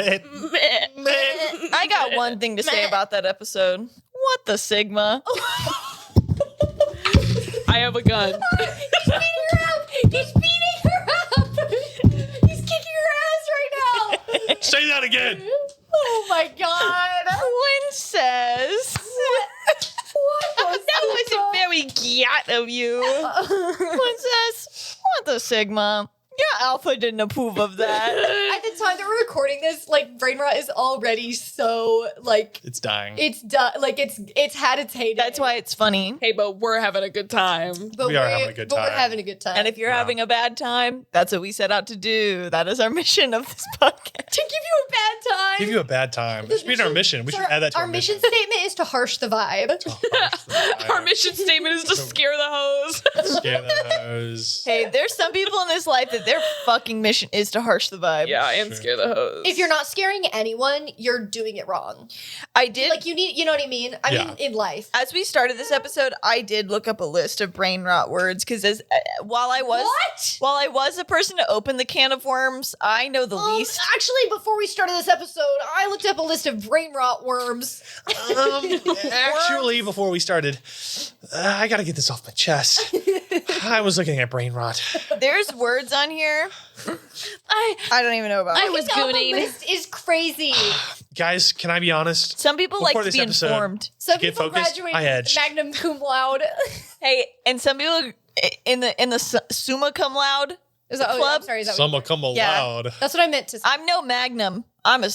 I got one thing to say about that episode. What the Sigma? I have a gun. He's beating her up. He's beating her up. He's kicking her ass right now. Say that again. Oh my god. Princess. That wasn't very cute of you. Princess, what the Sigma? Your alpha didn't approve of that. At the time that we're recording this, like, brain rot is already so, like, It's dying. it's done. Like, it's had its heyday. That's why it's funny. Hey, but we're having a good time. But We are having a good But we're time. having a good time. And if you're Wow. having a bad time, that's what we set out to do. That is our mission of this podcast. to give you a bad time. Give you a bad time. It should be our mission. We should add that to our mission statement is to harsh the vibe. Our mission statement is to scare the hose. Scare those. Hey, there's some people in this life that their fucking mission is to harsh the vibe. Yeah, and Sure. scare the hose. If you're not scaring anyone, you're doing it wrong. I did. Like, you know what I mean? I mean, in life. As we started this episode, I did look up a list of brain rot words because while I was the person to open the can of worms, I know the least. Actually, before we started this episode, I looked up a list of brain rot worms. Actually, before we started, I got to get this off my chest. I was looking at brain rot. There's words on here I don't even know about. I was The gooning. list is crazy. Guys, can I be honest? Some people like Before to this be episode- informed. Some Get people focused. graduate I edged. magna cum laude. Hey, and some people in the summa cum laude I'm club. sorry, is that Some will come Yeah. aloud. that's what I meant to say. I'm no magnum. I'm a Which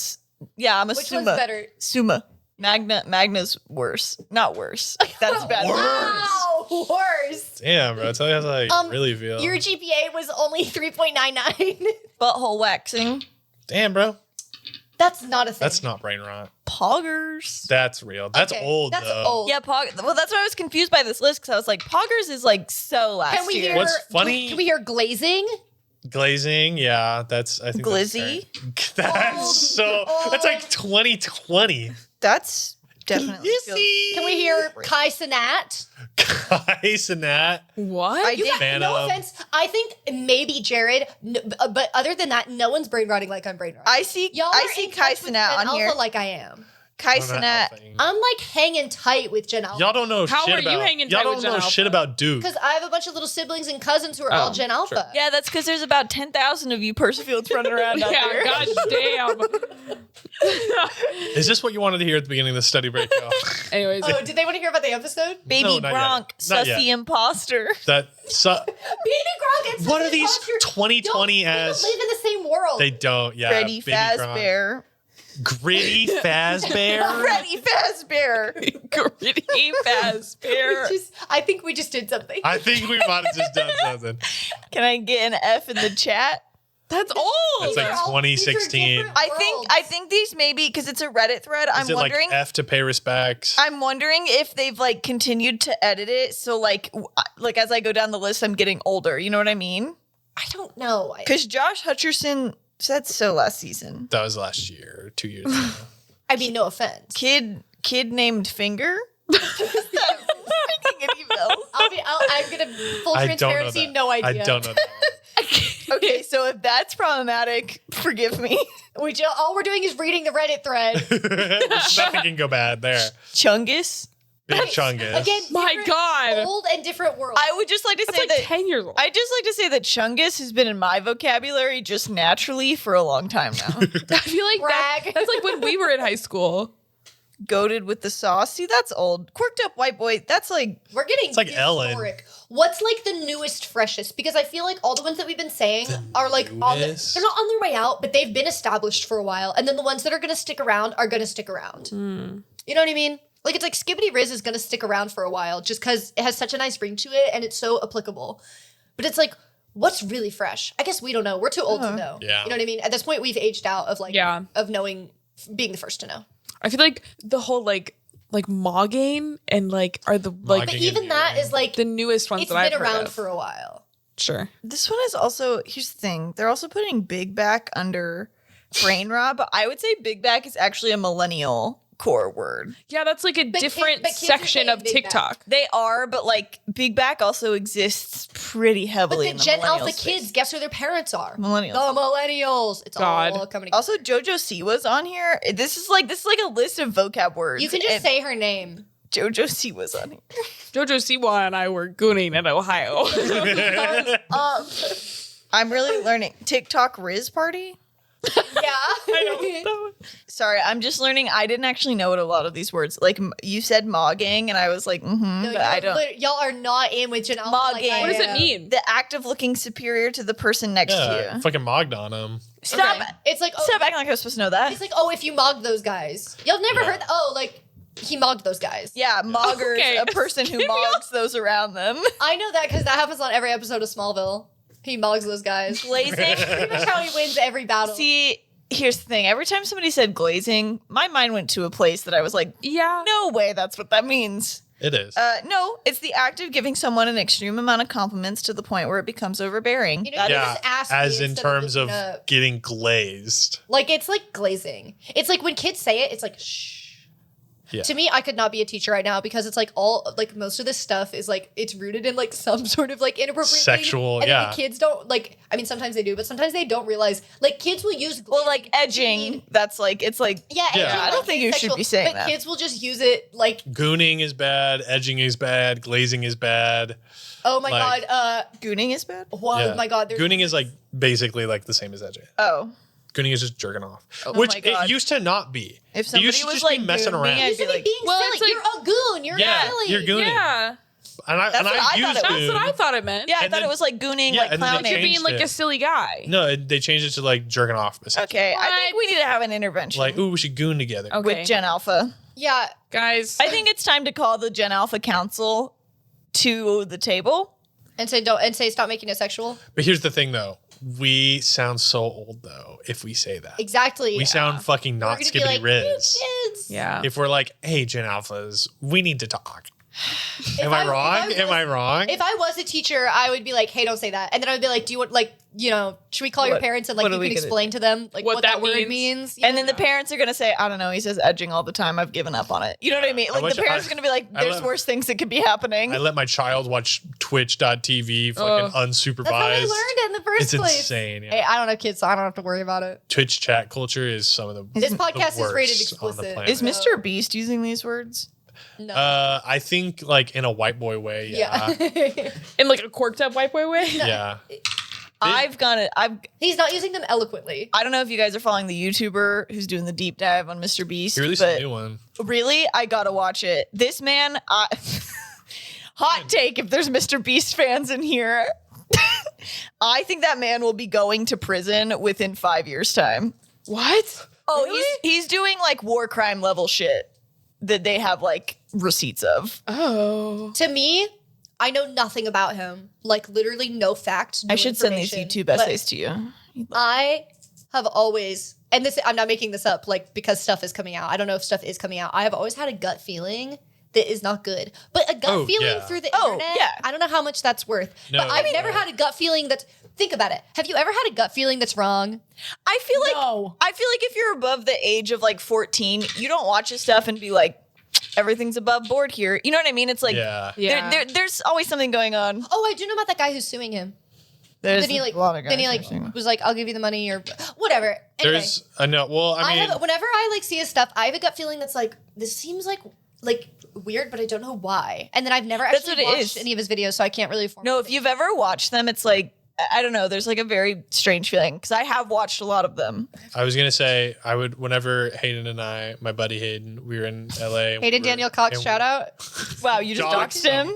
summa. one's better? Summa. Magna's worse. Not worse. That's bad. Worse. Wow, worse. Damn, bro. Tell you how I really feel. Your GPA was only 3.99. Butthole waxing. Damn, bro. That's not a thing. That's not brain rot. Poggers. That's real. That's Okay, old, That's though. old. Yeah, well, that's why I was confused by this list because I was like, Poggers is like so last Can we year. hear? What's funny- Can we hear glazing? Glazing, yeah. That's, I think Glizzy? That's, that's so, that's like 2020. That's definitely. feels- Can we hear Kai Sinat? Guys and that. What? I You did. got, Fan no of- offense. I think maybe Jared, but other than that, no one's brain rotting like I'm brain rotting. I see. Y'all I are see in Kai touch with Cenat Gen on Alpha here. like I am. Kai I'm not Cenat. helping. I'm like hanging tight with Gen Alpha. Y'all don't know How shit are you about. hanging Y'all tight don't with know Gen shit Alpha? about Duke. Because I have a bunch of little siblings and cousins who are all Gen Alpha. sure. Yeah, that's because there's about 10,000 of you Persefields running around out Yeah, there. god damn. Is this what you wanted to hear at the beginning of the study break? Y'all? Anyways, Oh, did they want to hear about the episode? Baby No, not Gronk, yet. Not sussy yet. imposter. That Baby Gronk and what Susan are these Foster 2020 don't as? live in the same world. They don't. Yeah. Freddy Baby Gronk. Fazbear. Gritty Fazbear. Freddy Fazbear. gritty Fazbear. I think we just did something. I think we might have just done something. Can I get an F in the chat? That's old. That's like These are all- these are 2016. different worlds. I think these maybe because it's a Reddit thread. Is I'm it wondering. like F to pay respects? I'm wondering if they've like continued to edit it. So like as I go down the list, I'm getting older. You know what I mean? I don't know. Because Josh Hutcherson said so last season. That was last year, 2 years ago. I mean, no offense. Kid named Finger. Is that ringing any bells? I'm gonna full I don't know transparency. that. No idea. I don't know that. Okay, so if that's problematic, forgive me. All we're doing is reading the Reddit thread. Nothing can go bad there. Chungus. Big Chungus. Again, My different- God. old and different worlds. I would just like to That's say like that 10 years old. I just like to say that Chungus has been in my vocabulary just naturally for a long time now. I feel like Brag. that's like when we were in high school. Goated with the sauce. See, that's old. Quirked up white boy. That's like We're getting like Ellen. historic. What's like the newest, freshest? Because I feel like all the ones that we've been saying are like they're not newest? on their way out, but they've been established for a while. And then the ones that are going to stick around are going to stick around. Hmm. You know what I mean? Like it's like skibidi rizz is going to stick around for a while just because it has such a nice ring to it and it's so applicable. But it's like, what's really fresh? I guess we don't know. We're too old to know. Yeah. You know what I mean? At this point, we've aged out of like Yeah. of knowing, being the first to know. I feel like the whole like mogging and like are the like But Mogging even and that is like the newest ones it's that I've been heard around of. for a while. Sure. this one is also here's the thing. They're also putting Big Back under brain rot, but I would say Big Back is actually a millennial core word. Yeah, that's like a different but kids are section saying of Big Back. TikTok. They are, but like Big Back also exists pretty But heavily the in the Gen millennial Alpha space. kids, guess who their parents are? Millennials. The millennials. It's God. all coming together. Also, JoJo Siwa's on here. This is like a list of vocab words. You can just and say her name. JoJo Siwa's on here. Jojo Siwa and I were gooning in Ohio. I'm really learning TikTok Rizz party. Yeah. Sorry, I'm just learning. I didn't actually know what a lot of these words. Like you said, mogging, and I was like, No, but I don't. Y'all are not in with Gen Alpha. Mogging. I What does it am. mean? The act of looking superior to the person next to Yeah, you. fucking mogged on him. Stop. Okay. It's like, oh, Stop acting like I was supposed to know that. it's like, oh, if you mogged those guys. Y'all never heard, like, he mogged those guys. Yeah, moggers, Okay. a person who mogs those around them. I know that because that happens on every episode of Smallville. He mogs those guys. Glazing. Pretty much how he wins every battle. See, here's the thing. Every time somebody said glazing, my mind went to a place that I was like, Yeah. no way that's what that means. It is. No, it's the act of giving someone an extreme amount of compliments to the point where it becomes overbearing. You know, That you is- just ask as me in instead terms looking of up. getting glazed. Like, it's like glazing. It's like when kids say it, it's like, shh. Yeah. To me, I could not be a teacher right now because it's like all, like, most of this stuff is like, it's rooted in like some sort of like inappropriate Sexual, thing. And yeah. then the kids don't, like, I mean, sometimes they do, but sometimes they don't realize, like, kids will use well, like glazing. edging, that's like, it's like, Yeah, Yeah. edging, I like, don't think you should sexual, be saying but that. kids will just use it like, Gooning is bad. Edging is bad. Glazing is bad. oh my Like- god, gooning is bad. oh Yeah. my god, there's Gooning is like basically like the same as edging. Oh. Gooning is just jerking off, Oh which my God. it used to not be. If It somebody used to was just like be messing gooning me, around. I'd used to be be like, being well, silly. it's like- You're a goon. You're Yeah, silly. you're gooning. Yeah. And I That's what I thought used it That's goon. what I thought it meant. yeah, I And thought then- it was like gooning, Yeah, like and then they clowning. You're being changed like it. a silly guy. No, they changed it to like jerking off. Essentially. Okay, I think we need to have an intervention Like, ooh, we should goon together. Okay. with Gen Alpha. Yeah, Guys. I think it's time to call the Gen Alpha Council to the table. and say stop making it sexual. But here's the thing, though. We sound so old, though, if we say that. Exactly. We sound fucking We're not gonna be skibbity like, rizz. "You kids." Yeah. If we're like, hey, Gen Alphas, we need to talk. Am I- I wrong? if I Am I wrong? If I was a teacher, I would be like, "Hey, don't say that," and then I would be like, "Do you want like should we call your What- parents and like what you are we can gonna explain to them like What what, that that word means? means?" And then the parents are going to say, I don't know, he says edging all the time. I've given up on it. You know what I mean? Like wish the parents I- are going to be like, I there's love- worse things that could be happening. I let my child watch twitch.tv fucking unsupervised. that's how I learned it in the first It's place. insane. Yeah. Hey, I don't have kids, so I don't have to worry about it. Twitch chat culture is some of the This podcast is worst rated on the explicit. planet. Is Mr. Beast using these words? No. I think like in a white boy way, yeah. yeah. In like a quirked up white boy way. Yeah. I've He's not using them eloquently. I don't know if you guys are following the YouTuber who's doing the deep dive on Mr. Beast, He released a but new one. really, I gotta watch it. This man, hot take if there's Mr. Beast fans in here. I think that man will be going to prison within 5 years' time. What? Oh, Really? he's doing like war crime level shit that they have like receipts of. Oh. To me, I know nothing about him. Like literally no facts. No I should send these information. YouTube But essays to you. I have always, and this I'm not making this up, like because stuff is coming out. I don't know if stuff is coming out. I have always had a gut feeling that is not good. But a gut Oh, feeling yeah. through the Oh, internet, yeah. I don't know how much that's worth. No, but I've never had a gut feeling that's, think about it. Have you ever had a gut feeling that's wrong? I feel like No. if you're above the age of like 14, you don't watch this stuff and be like, everything's above board here. You know what I mean? It's like Yeah. Yeah. there's always something going on. Oh, I do know about that guy who's suing him. There's Then he like, a lot of guys then he like who are saying was like, I'll give you the money or whatever. Anyway, There's a no. Well, I mean, whenever I like see his stuff, I have a gut feeling that's like, this seems like weird, but I don't know why. And then I've never That's actually what it watched is. any of his videos, so I can't really form. No, if you've ever watched them, it's like I don't know. There's like a very strange feeling because I have watched a lot of them. I was gonna say I would whenever Hayden and I, my buddy Hayden, we were in LA. and we Hayden were- Daniel Cox, and- shout out. Wow, you just Doxed doxed him.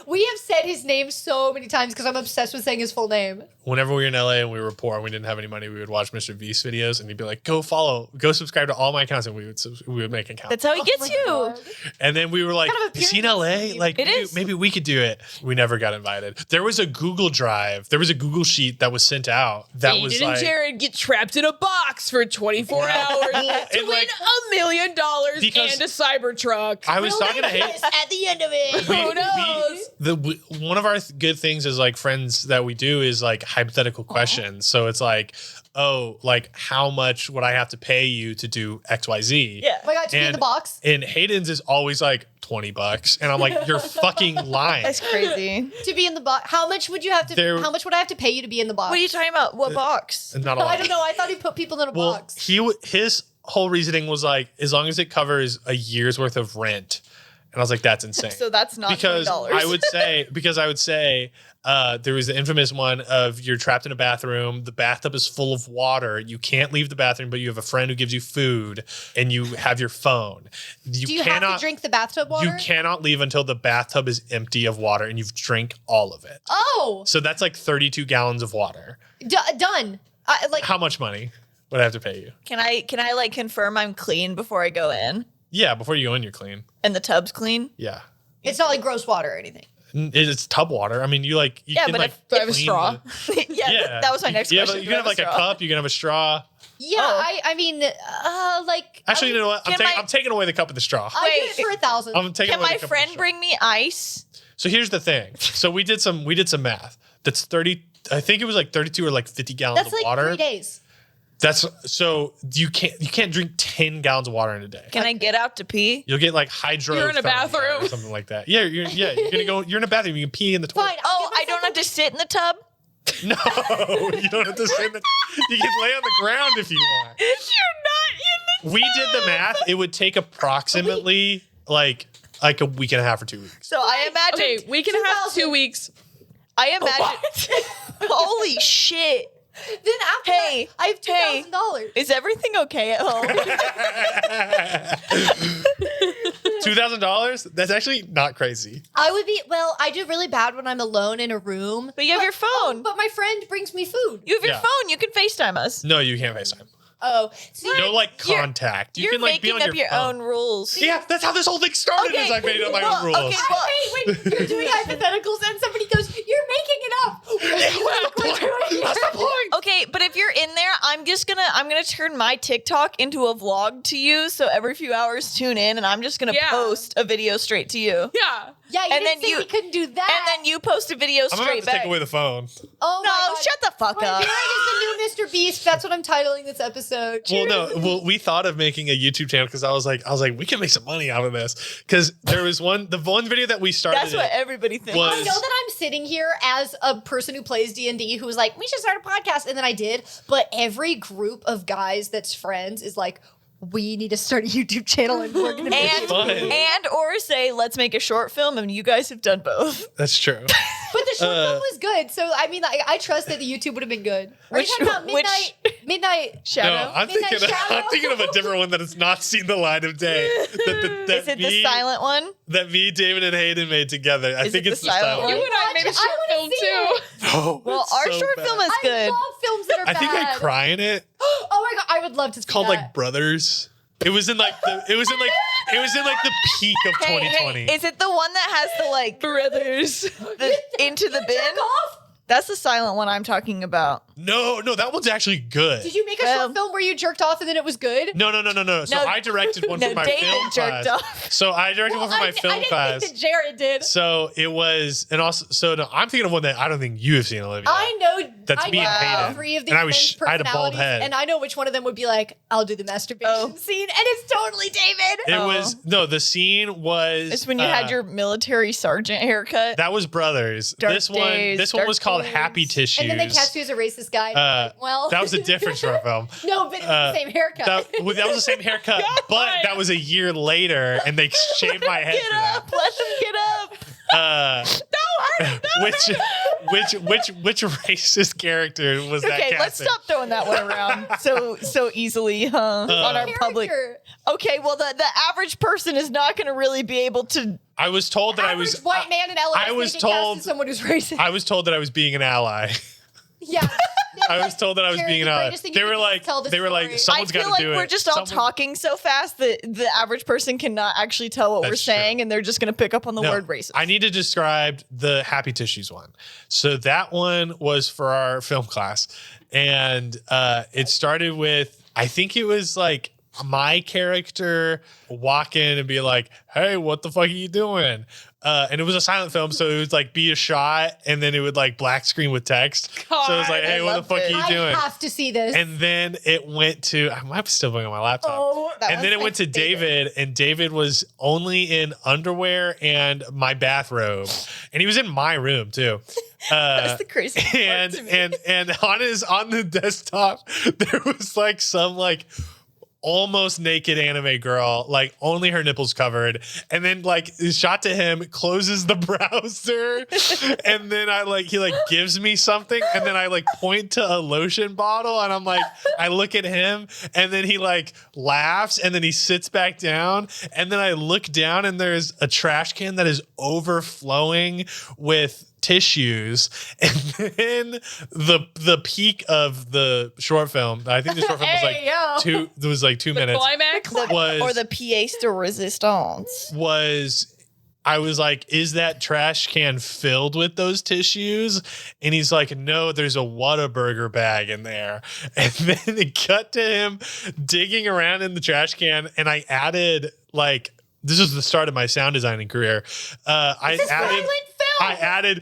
We have said his name so many times because I'm obsessed with saying his full name. Whenever we were in LA and we were poor and we didn't have any money, we would watch Mr. Beast videos and he'd be like, go subscribe to all my accounts, and we would make accounts. That's how he gets my you. God. And then we were like, Kind of a is he in pyramid LA? scheme. Like, It is. maybe we could do it. We never got invited. There was a Google Drive. There was a Google sheet that was sent out that was Aiden like, and Jared get trapped in a box for 24 hours Well, to and, win like, $1 million because and a Cybertruck. I was talking to Hayden. At the end of it. Who knows? One of our good things as like friends that we do is like hypothetical questions. So it's like, oh, like how much would I have to pay you to do XYZ? Yeah. Oh my God, to be in And- the box. And Hayden's is always like $20. And I'm like, you're fucking lying. That's crazy. To be in the box. How much would you have to? There- How much would I have to pay you to be in the box? What are you talking about? What box? Not a lot. I don't know. I thought he put people in a Well, box. his whole reasoning was like, as long as it covers a year's worth of rent. And I was like, that's insane. So that's not because $20. I would say there was the infamous one of you're trapped in a bathroom. The bathtub is full of water. You can't leave the bathroom, but you have a friend who gives you food and you have your phone. You Do you have to drink the bathtub water? You cannot leave until the bathtub is empty of water and you've drank all of it. Oh, So that's like 32 gallons of water. done. Like How much money would I have to pay you? Can I like confirm I'm clean before I go in? Yeah, before you go in, you're clean. And the tub's clean? Yeah. it's not like gross water or anything. It's tub water. I mean, you Yeah, can but like if I have a clean straw. the- yeah, that was my next you question. You can have like a cup. You can have a straw. Yeah, Oh. I mean, like. Actually, you know what? Can I'm taking away the cup and the straw. I Wait. did it for 1,000. I'm taking Can away my the cup and the friend straw. bring me ice? So here's the thing. So we did some math. That's 30. I think it was like 32 or like 50 gallons That's of like water. 3 days. That's so you can't drink 10 gallons of water in a day. Can I get out to pee? You'll get like hydro. You're in a bathroom. or something like that. Yeah, you're gonna go. You're in a bathroom. You can pee in the toilet. Fine. I'll Oh, give I don't myself have to sit in the tub? No, you don't have to sit in the. You can lay on the ground if you want. You're not in We did the math. It would take approximately like a week and a half or 2 weeks. So I imagine. Okay, we can have 2 weeks. I imagine. Holy shit. Then after Hey, that, I have $2,000. Is everything okay at home? $2,000? That's actually not crazy. I do really bad when I'm alone in a room. But you have your phone. But my friend brings me food. You have your Yeah. phone. You can FaceTime us. No, you can't FaceTime. Oh, see, No, like You're- contact. You You're can like be making on up your your phone. own rules. Yeah, that's how this whole thing started. Is I made up my own rules. Okay, well, wait, you're doing hypotheticals and somebody goes, you're making it up. That's the point. okay, but if you're in there, I'm gonna turn my TikTok into a vlog to you. So every few hours, tune in, and I'm just gonna Yeah. post a video straight to you. Yeah. Yeah, you And didn't then say you- we couldn't do that. And then you post a video I'm gonna have straight to back. take away the phone. oh my No, God. shut the fuck My up. Jared is the new Mr. Beast. That's what I'm titling this episode. Well, no. Well, we thought of making a YouTube channel because I was like, we can make some money out of this. Because there was the one video that we started. That's what everybody thinks. was- I know that I'm sitting here as a person who plays D&D who was like, we should start a podcast. And then I did. But every group of guys that's friends is like, we need to start a YouTube channel and we're going to make and fun. or say let's make a short film, and you guys have done both. That's true. But the short film was good. So, I mean, like, I trust that the YouTube would have been good. Are you talking about Midnight Shadow? No, I'm Midnight thinking. Shadow? I'm thinking of a different one that has not seen the light of day. That Is it the silent one? That me, David, and Hayden made together. I Is think it it's the the silent silent You one? and I made a I short wanna film see too. it. Oh, Well, it's our so short bad. film is I good. love films that are I bad. think I cry in it. Oh my God, I would love to see It's called that. like Brothers. It was in like the peak of 2020. Is it the one that has the like Brothers. the into the bin? Jerk off? That's the silent one I'm talking about. No, that one's actually good. Did you make a short film where you jerked off and then it was good? No. So No. I directed one No, for my David film jerked class. off. So I directed one for my film I didn't class. think that Jared did. So it was, and also, so no, I'm thinking of one that I don't think you have seen, Olivia. I know. That's I me know and Hayden. 3 of these And I was- men's I had a bald personalities, head. and I know which one of them would be like, "I'll do the masturbation scene," and it's totally David. It Oh. was the scene was. It's when you had your military sergeant haircut. That was Brothers. Dark this Days, one Dark was called Days. Happy Tissues. And then they cast you as a racist guy. Well, that was a different short film. no, but it was the same haircut. That was the same haircut, but that was a year later, and they shaved my head Get for that. up! Let them get up! Which racist character was that? Okay, let's casting? stop throwing that one around so easily on our public. Character. Okay, well the average person is not going to really be able to. I was told that Average white man in LA. I was getting cast told- as someone who's racist. I was told that I was being an ally. Yeah. I was told that I was Jared, being an the ally. greatest thing They you were can do like, is tell the they were like, story. someone's I got feel to like do it. we're just all talking so fast that the average person cannot actually tell what we're That's true. saying, and they're just going to pick up on the No, word racist. I need to describe the Happy Tissues one. So that one was for our film class, and it started with, I think it was like my character walk in and be like, hey, what the fuck are you doing? And it was a silent film, so it would like be a shot and then it would like black screen with text. God, So it was like, hey, what the fuck are you doing? I have to see this. And then it went to, I might be still going on my laptop. That And then was it my went to favorite. David, and David was only in underwear and my bathrobe. And he was in my room too. That's the crazy part to me. and on the desktop, there was like some like almost naked anime girl, like only her nipples covered, and then like shot to him, closes the browser, and then he like gives me something, and then I like point to a lotion bottle, and I'm like, I look at him, and then he like laughs, and then he sits back down, and then I look down, and there's a trash can that is overflowing with tissues, and then the peak of the short film, I think the short film was like 2 minutes, Climax. Or the pièce de résistance. was I was like, is that trash can filled with those tissues? And he's like, no, there's a Whataburger bag in there. And then it cut to him digging around in the trash can, and I added like, this was the start of my sound designing career. I added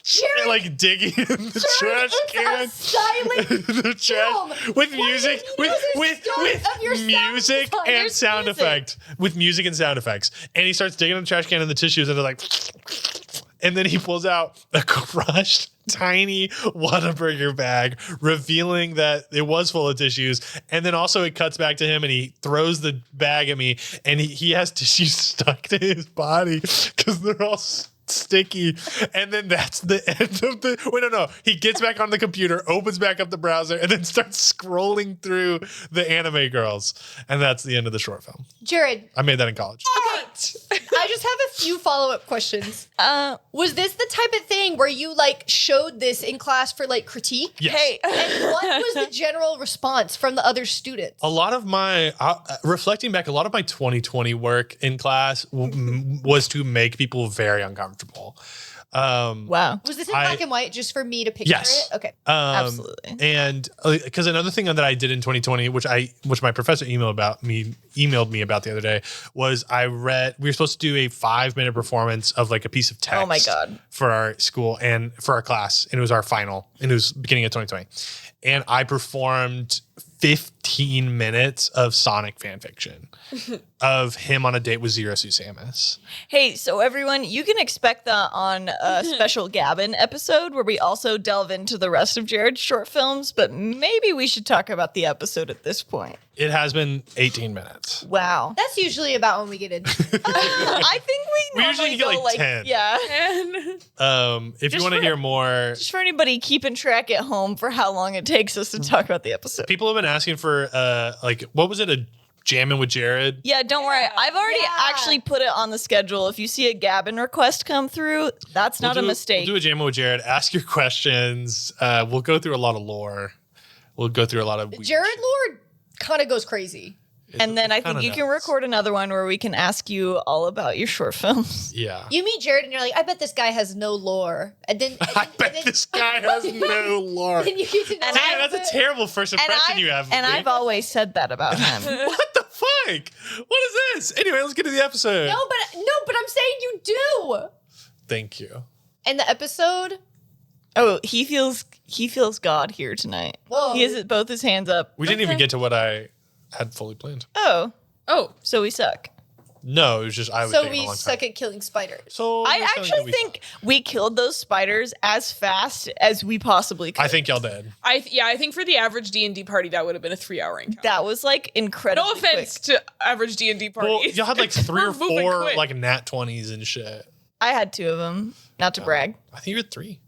Jared, like digging in the trash can. A silent The film. trash with music, with music and sound effect, with music and sound effects. And he starts digging in the trash can and the tissues, and they're like, and then he pulls out a crushed tiny Whataburger bag, revealing that it was full of tissues. And then also it cuts back to him, and he throws the bag at me, and he has tissues stuck to his body because they're all sticky. And then that's the end of the no he gets back on the computer, opens back up the browser, and then starts scrolling through the anime girls, and that's the end of the short film. Jared, I made that in college. I just have a few follow-up questions. Was this the type of thing where you like showed this in class for like critique? Yes. Hey, And what was the general response from the other students? A lot of my reflecting back, a lot of my 2020 work in class was to make people very uncomfortable. wow. Was this in black and white just for me to picture Yes. it? Okay. Absolutely. And because another thing that I did in 2020, which my professor emailed me about the other day, was we were supposed to do a 5-minute performance of like a piece of text. Oh my God. For our school and for our class, and it was our final, and it was beginning of 2020, and I performed 15 minutes of Sonic fan fiction of him on a date with Zero Suit Samus. Hey, so everyone, you can expect that on a special Gavin episode where we also delve into the rest of Jared's short films, but maybe we should talk about the episode at this point. It has been 18 minutes. Wow. That's usually about when we get into I think we usually normally get go like 10. Yeah. If you want to hear more, Just for anybody keeping track at home for how long it takes us to talk about the episode. people have been asking for what was it, a Jammin' with Jared? Yeah, don't worry. I've already actually put it on the schedule. If you see a Gavin request come through, that's not a mistake. We'll do a Jammin' with Jared. Ask your questions. We'll go through a lot of lore. We'll go through a lot of weird Jared shit. Lord kind of goes crazy. And then I think you can record another one where we can ask you all about your short films. Yeah. You meet Jared and you're like, I bet this guy has no lore. And then I bet this guy has no lore. And you get to know Damn, that's a terrible first impression you have. And of me. I've always said that about him. What the fuck? What is this? Anyway, let's get to the episode. No, but I'm saying you do. Thank you. And the episode, Oh, he feels God here tonight. Whoa. He has both his hands up. We didn't even get to what I had fully planned. Oh, so we suck. No, it was just I was so taking a we long suck time. at killing spiders. So I you're saying that actually we think suck. we killed those spiders as fast as we possibly could. I think y'all did. I think for the average D&D party, that would have been a 3-hour encounter. that was like incredible. No offense to average D&D parties. Well, y'all had like 3 or We're moving 4 quick. like nat 20s and shit. I had 2 of them, not to brag. I think you had 3.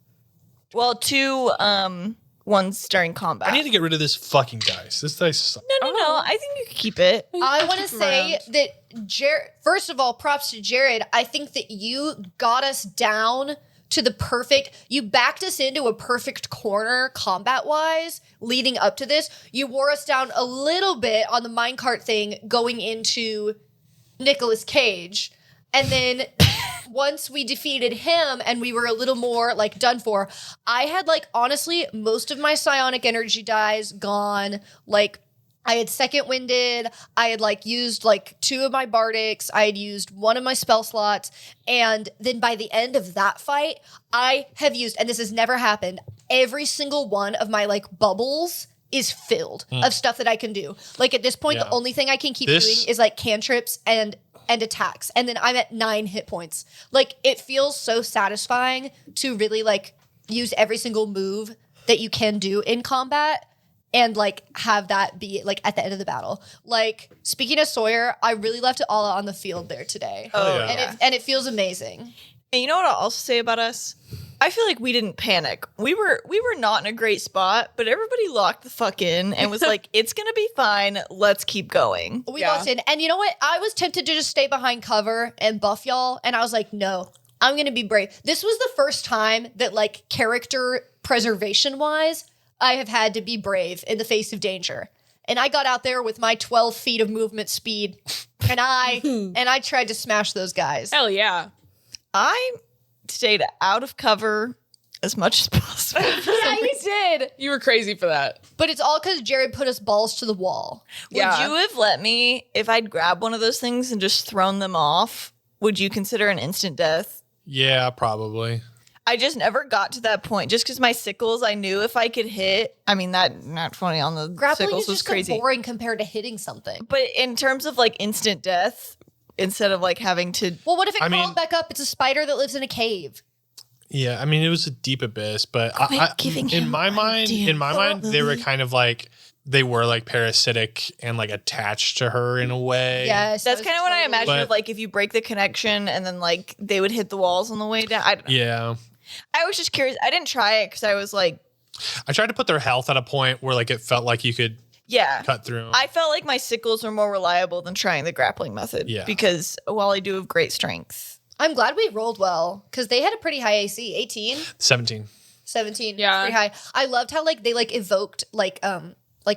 Well, 2 ones during combat. I need to get rid of this fucking dice. This dice sucks. No. I think you can keep it. I want to say that Jared, first of all, props to Jared. I think that you got us down to the perfect, you backed us into a perfect corner combat wise leading up to this. You wore us down a little bit on the minecart thing going into Nicolas Cage. And then once we defeated him and we were a little more like done for, I had like honestly most of my psionic energy dies gone. Like I had second winded. I had like used like 2 of my bardics. I had used 1 of my spell slots. And then by the end of that fight, I have used, and this has never happened, every single one of my like bubbles is filled of stuff that I can do. Like at this point, the only thing I can keep doing is like cantrips and attacks. And then I'm at 9 hit points. Like it feels so satisfying to really like use every single move that you can do in combat. And like have that be like at the end of the battle. Like speaking of Sawyer, I really left it all out on the field there today. Oh, yeah. And it feels amazing. And you know what I'll also say about us? I feel like we didn't panic. We were not in a great spot, but everybody locked the fuck in and was like, it's gonna be fine. Let's keep going. We locked in. And you know what? I was tempted to just stay behind cover and buff y'all. And I was like, no, I'm gonna be brave. This was the first time that like character preservation wise, I have had to be brave in the face of danger. And I got out there with my 12 feet of movement speed and I tried to smash those guys. Hell yeah. I stayed out of cover as much as possible. Yeah, you did. You were crazy for that. But it's all because Jared put us balls to the wall. Would you have let me, if I'd grabbed one of those things and just thrown them off, would you consider an instant death? Yeah, probably. I just never got to that point. Just because my sickles, I knew if I could hit. I mean, that not funny on the Grappling sickles is was just crazy. so boring compared to hitting something. But in terms of like instant death, instead of like having to. Well, what if it I crawled mean- back up? It's a spider that lives in a cave. Yeah, I mean, it was a deep abyss, but giving in him my mind, they were kind of like they were like parasitic and like attached to her in a way. Yes. That's kind of what I imagined. But- Of like if you break the connection and then like they would hit the walls on the way down. I don't know. Yeah. I was just curious. I didn't try it because I was like, I tried to put their health at a point where like it felt like you could yeah. cut through 'em. I felt like my sickles were more reliable than trying the grappling method. Yeah. Because while I do have great strength. I'm glad we rolled well because they had a pretty high AC. 18, 17. 17. Yeah. Pretty high. I loved how like they like evoked like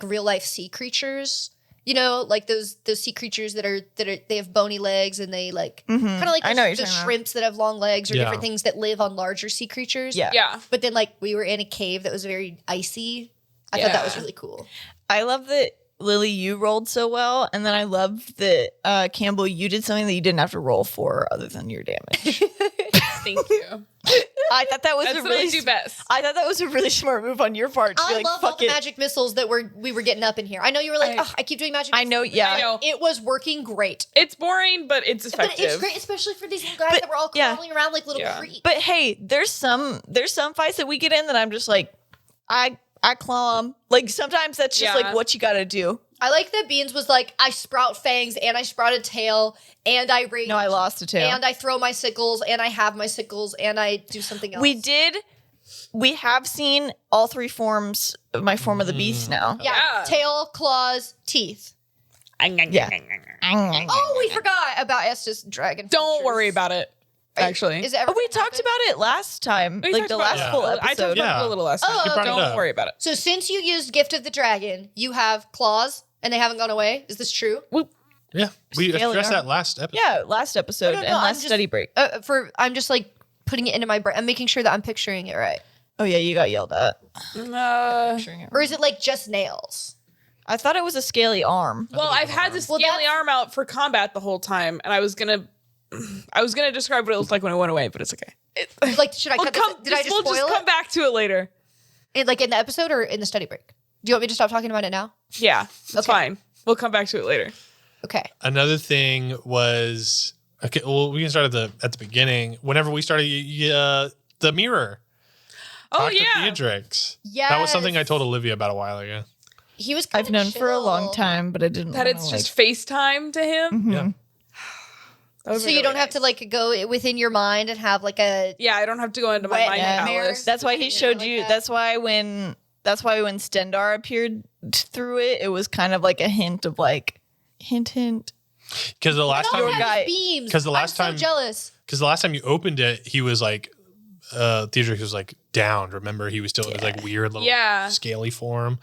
real life sea creatures. You know, like those sea creatures that are they have bony legs and they like kind of like I know what you're the talking about. shrimps that have long legs or Yeah. different things that live on larger sea creatures. Yeah. Yeah. But then like we were in a cave that was very icy. I thought that was Yeah. really cool. I love that Lily, you rolled so well. And then I love that Campbell, you did something that you didn't have to roll for other than your damage. Thank you. I thought that was That's a what really I do best. I thought that was a really smart move on your part. To be I like, love all fuck the it. magic missiles that we were getting up in here. I know you were like, I keep doing magic I know, missiles. yeah. I know. It was working great. It's boring, but it's effective. But it's great, especially for these little guys But, that were all yeah. crawling around like little Yeah. creeps. But hey, there's some fights that we get in that I'm just like, I claw 'em. Like sometimes that's just Yeah. like what you gotta do. I like that Beans was like, I sprout fangs and I sprout a tail and I rage No, I lost a tail. and I throw my sickles and I have my sickles and I do something else. We have seen all 3 forms of my form of the beast now. Yeah. Tail, claws, teeth. Yeah. Oh, we forgot about Estes dragon. Don't features. worry about it. Actually, Is it ever Oh, we gonna talked happen? about it last time, We like talked the about last it. full I talked episode. about it Yeah. a little last time. Oh, brought it Don't up. worry about it. So since you used Gift of the Dragon, you have claws and they haven't gone away. Is this true? Yeah. We Scaly addressed arm. that last episode. Yeah, last episode No, and I'm last just- study break. I'm just like putting it into my brain. I'm making sure that I'm picturing it right. Oh yeah, you got yelled at. Or is it like just nails? I thought it was a scaly arm. Well, I've had this Well, scaly that's- arm out for combat the whole time, and I was gonna describe what it looked like when it went away, but it's okay. Like, should I cut this? Did I just we'll spoil just come it? back to it later. Like in the episode or in the study break? Do you want me to stop talking about it now? Yeah, that's Okay. fine. We'll come back to it later. Okay. Another thing was okay. Well, we can start at the beginning. Whenever we started the mirror. Oh Talk to yeah, Theodrix. That was something I Yes. told Olivia about a while ago. He was. I've kinda known for a long chill. time, but I didn't. that wanna, it's just FaceTime to him. Mhm. Yeah. That would So be you really don't have to nice. like go within your mind and have like a. Yeah, I don't have to go into my Wet mind nightmare. palace. That's why he Yeah, showed like you. that. That's why when Stendar appeared through it, it was kind of like a hint of like hint. Because the last Your time, guy- beams. 'cause the last I'm time- so jealous. you opened it, he was like, Theodrix was like down. Remember, he was still in his like weird little scaly form,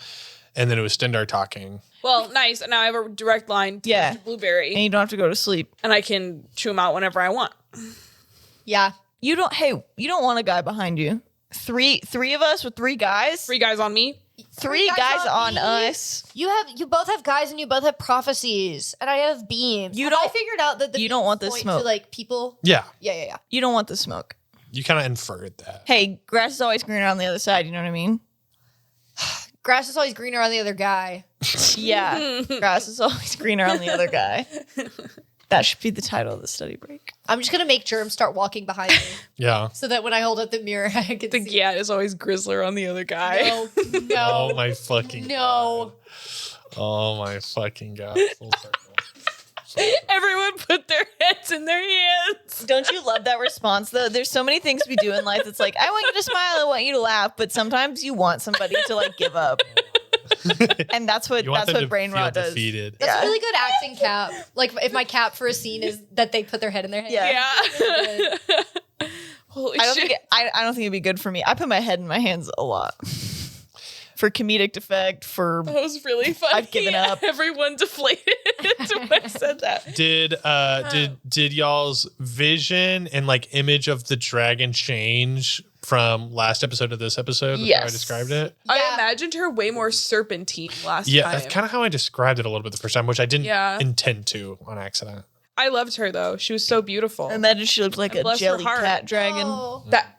and then it was Stendar talking. Well, nice. Now I have a direct line to Yeah. Mr. Blueberry, And you don't have to go to sleep. and I can chew him out whenever I want. Yeah. You don't. Hey, you don't want a guy behind you. Three of us with 3 guys. 3 guys on me. Three guys on us. You both have guys and you both have prophecies, and I have beams. I figured out that you don't want the point smoke. to like people. Yeah. Yeah. You don't want the smoke. You kind of inferred that. Hey, grass is always greener on the other side. You know what I mean? Grass is always greener on the other guy. Yeah. Grass is always greener on the other guy. That should be the title of the study break. I'm just gonna make Germ start walking behind me, Yeah. so that when I hold up the mirror, I can The see. Gat is always Grizzler on the other guy. No, Oh no, my fucking no. God. Oh my fucking God. Full circle. Everyone put their heads in their hands. Don't you love that response though? There's so many things we do in life that's like, I want you to smile, I want you to laugh, but sometimes you want somebody to like give up. And that's what You want them to brain feel rot does. defeated. That's a really good acting cap. Like if my cap for a scene is that they put their head in their hand. Yeah. Yeah. Holy I don't shit. think I don't think it'd be good for me. I put my head in my hands a lot. For comedic effect, for That was really funny. I've given up. Everyone deflated when I said that. Did y'all's vision and like image of the dragon change from last episode to this episode? With how I Yes. described it. I Yeah. imagined her way more serpentine last Yeah, time. that's kind of how I described it a little bit the first time, which I didn't Yeah. intend to on accident. I loved her though. She was so beautiful. imagine she looked like And a bless her jelly heart. cat dragon. Oh. That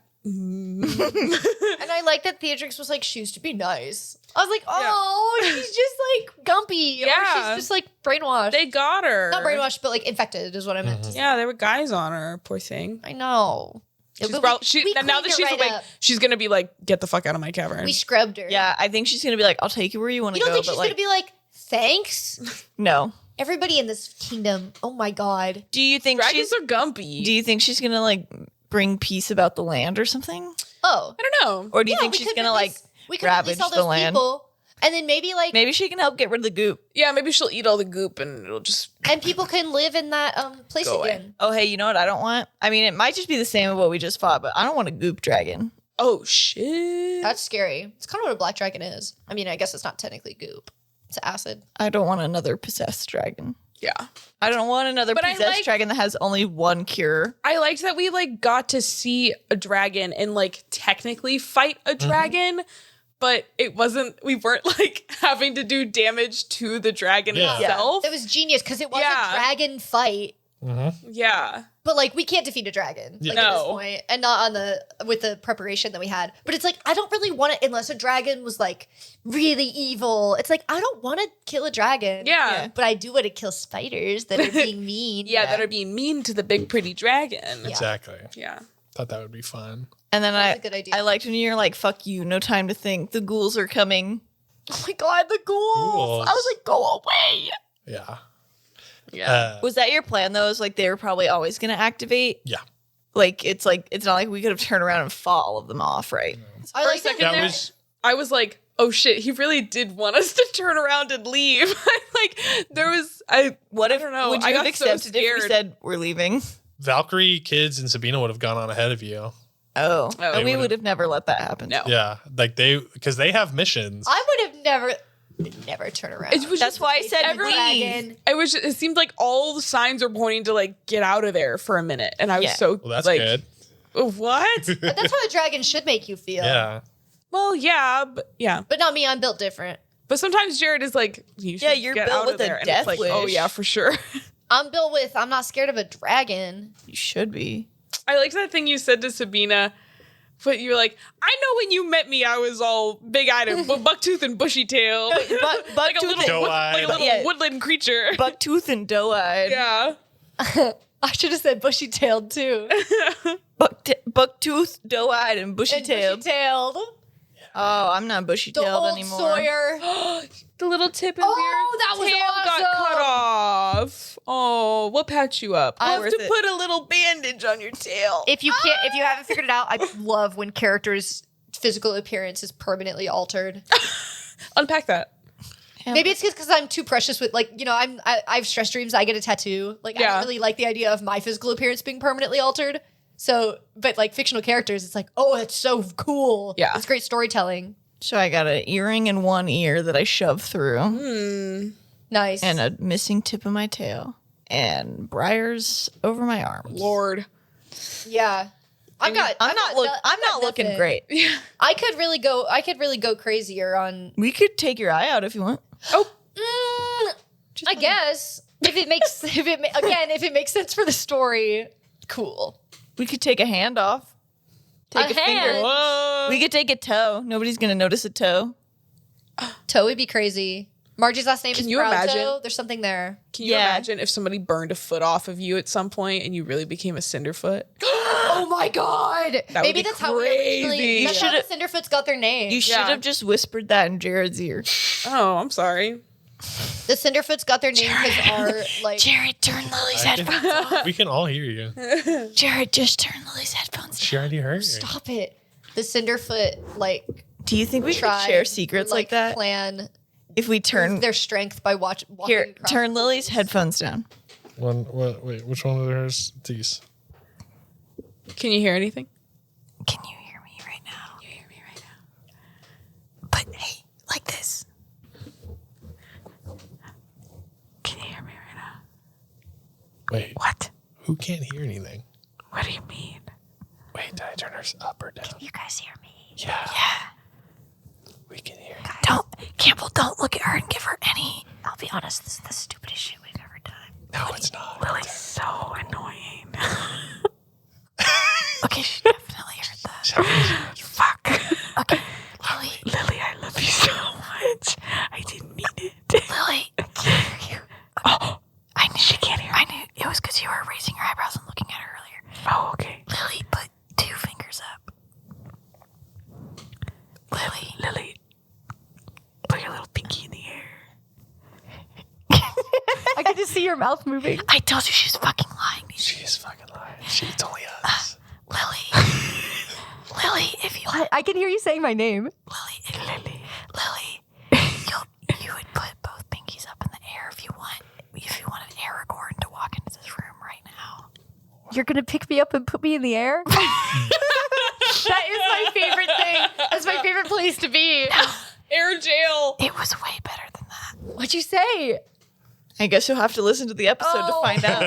And I like that Theatrix was like, she used to be nice. I was like, oh, she's just like gumpy. Or Yeah. she's just like brainwashed. they got her. Not brainwashed, but like infected is what I meant to say. Yeah, there were guys on her. Poor thing. I know. She's But probably, we now that cleaned she's her right awake, up. she's gonna be like, "Get the fuck out of my cavern." We scrubbed her. Yeah, I think she's gonna be like, I'll take you where you want to You don't go, think but she's like, gonna be like, thanks? no. Everybody in this kingdom. Oh my god. Do you think Dragons she's? are gumpy. Do you think she's gonna like bring peace about the land or something? Oh. I don't know. Or do you Yeah, think we she's could gonna release- like we could ravage release all the those land? people, and then maybe like Maybe she can help get rid of the goop. Yeah, maybe she'll eat all the goop and it'll just. and people can live in that place Go away. again. Oh, hey, you know what I don't want? I mean, it might just be the same as what we just fought, but I don't want a goop dragon. Oh shit! That's scary. It's kind of what a black dragon is. I mean, I guess it's not technically goop. It's acid. I don't want another possessed dragon. Yeah, I don't want another But I possessed like- dragon that has only one cure. I liked that we like got to see a dragon and like technically fight a dragon, but it wasn't. We weren't like having to do damage to the dragon Yeah. itself. It was genius because it was Yeah. a dragon fight. Yeah, But like we can't defeat a dragon like, at this No. point, and not with the preparation that we had. But it's like I don't really want it unless a dragon was like really evil. It's like I don't want to kill a dragon. Yeah. but I do want to kill spiders that are being mean. yeah, that are being mean to the big pretty dragon. Exactly. Yeah. Thought that would be fun. And then That's a good idea. I liked when you're like, fuck you, no time to think. The ghouls are coming. Oh my god, the ghouls. Ghouls. I was like, go away. Yeah. Yeah. Was that your plan though? Is like they were probably always gonna activate? Yeah. Like it's not like we could have turned around and fought all of them off, right? I For a like that. second That there, was I was like, oh shit, he really did want us to turn around and leave. Like there was What I if don't know. would I you have got so accepted if we scared. said we're leaving? Valkyrie, Kids, and Sabina would have gone on ahead of you. Oh, They and we would've- would have never let that happen. No. Yeah, like because they have missions. I would have never turn around. It was That's just why I said every- leave. it seemed like all the signs were pointing to like get out of there for a minute. And I was Yeah. so Well, that's like good. What? But that's how a dragon should make you feel. Yeah. Well, yeah, but But not me. I'm built different. But sometimes Jared is like, you should Yeah, you're get built out with of a there. And death it's like, oh wish. yeah, for sure. I'm built with. I'm not scared of a dragon. You should be. I liked that thing you said to Sabina. But you were like, I know when you met me, I was all big-eyed and bucktooth and bushy-tailed. like a Bucktooth little, and Doe-eyed. Yeah. woodland creature. bucktooth and doe-eyed. Yeah. I should have said bushy-tailed too. Bucktooth, doe-eyed, and bushy-tailed. Bushy-tailed. Oh, I'm not The bushy-tailed old anymore. Sawyer. The little tip of Oh, your that was tail got awesome. cut off. Oh, we'll patch you up. I We'll have worth to it. put a little bandage on your tail. If you haven't figured it out, I love when characters' physical appearance is permanently altered. Unpack that. Maybe it's because I'm too precious with like, you know, I have stress dreams. I get a tattoo. Like I Yeah. don't really like the idea of my physical appearance being permanently altered. So, but like fictional characters, it's like, oh, it's so cool. Yeah. It's great storytelling. So I got an earring in one ear that I shoved through, Nice. and a missing tip of my tail, and briars over my arms. Lord. yeah. I'm not looking nothing. great. I could really go crazier on. We could take your eye out if you want. I guess if it makes sense for the story, cool. We could take a hand off. Take a hand? finger. Whoa. We could take a toe. Nobody's gonna notice a toe. Toe would be crazy. Margie's last name is you Proud imagine? Toe. There's something there. Can you imagine if somebody burned a foot off of you at some point and you really became a Cinderfoot? Oh my god! That Maybe would be that's how we originally. That's how the Cinderfoots got their name. You should have just whispered that in Jared's ear. Oh, I'm sorry. The Cinderfoots got their name because our like. Jared, turn Lily's headphones off. We can all hear you. Jared, just turn Lily's headphones off. She already heard you. Stop it. The Cinderfoot like. Do you think we should tribe share secrets would, like that? Plan If we turn their strength by walking here, across turn the Lily's borders. headphones down. Wait, which one of hers? These. Can you hear anything? Can you hear me right now? Can you hear me right now? But hey, like this. Can you hear me right now? Wait. What? Who can't hear anything? What do you mean? Wait, did I turn hers up or down? You guys hear me? Yeah. Yeah. We can hear. Campbell, don't look at her and give her any. I'll be honest, this is the stupidest shit we've ever done. No, it's not. Lily's so annoying. Okay, she definitely heard that. Fuck. Okay, Lily, I love you so much. I didn't mean it. Lily, I can't hear you. Oh, I knew she can't hear. I knew it was because you were raising your eyebrows and looking at her earlier. Oh, okay. Lily, put 2 fingers up. Lily, put your little pinky in the air. I could just see your mouth moving. I told you she's fucking lying. She is fucking lying. It's only us. Lily, if you I can hear you saying my name. Lily, you would put both pinkies up in the air if you wanted Aragorn to walk into this room right now. You're gonna pick me up and put me in the air? That is my favorite thing. That's my favorite place to be. Air jail. It was way better than that. What'd you say? I guess you'll have to listen to the episode to find out.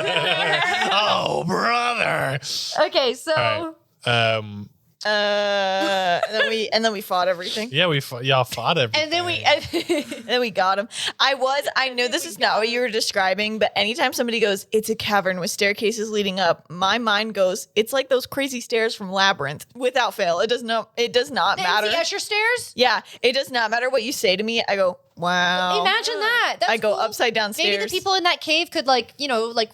Oh, brother. Okay, so All right. And then we fought everything. Yeah, y'all fought everything. and then we And then we got him. I know this is not what you were describing, but anytime somebody goes, it's a cavern with staircases leading up, my mind goes, it's like those crazy stairs from Labyrinth. Without fail. It does not matter. the Escher stairs. Yeah, it does not matter what you say to me. I go, wow. Imagine that. That's I go cool. upside down stairs. Maybe the people in that cave could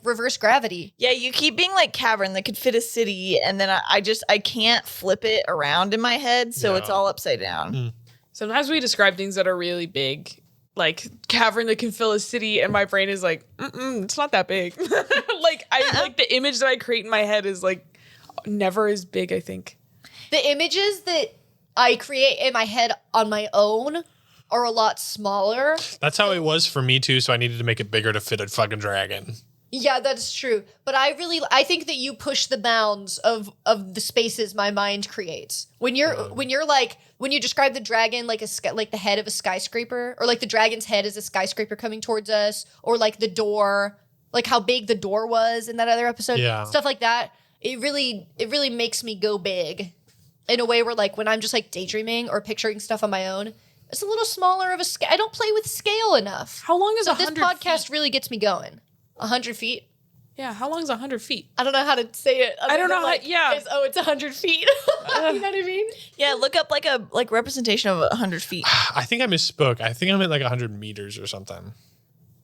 reverse gravity. Yeah, you keep being like cavern that could fit a city, and then I can't flip it around in my head, so it's all upside down. Sometimes we describe things that are really big, like cavern that can fill a city, and my brain is like, it's not that big. Like the image that I create in my head is like never as big, I think. The images that I create in my head on my own are a lot smaller. That's how it was for me too, so I needed to make it bigger to fit a fucking dragon. Yeah, that's true. But I think that you push the bounds of the spaces my mind creates. When you describe the dragon like the head of a skyscraper, or like the dragon's head is a skyscraper coming towards us, or like the door, like how big the door was in that other episode, stuff like that. It really makes me go big in a way where like when I'm just like daydreaming or picturing stuff on my own, it's a little smaller of a scale. I don't play with scale enough. How long is So this 100 podcast feet? really gets me going. 100 feet. Yeah, how long is 100 feet? I don't know how to say it. I don't know how- yeah. It's 100 feet. You know what I mean? Yeah, look up like a representation of 100 feet. I think I misspoke. I think I meant like 100 meters or something.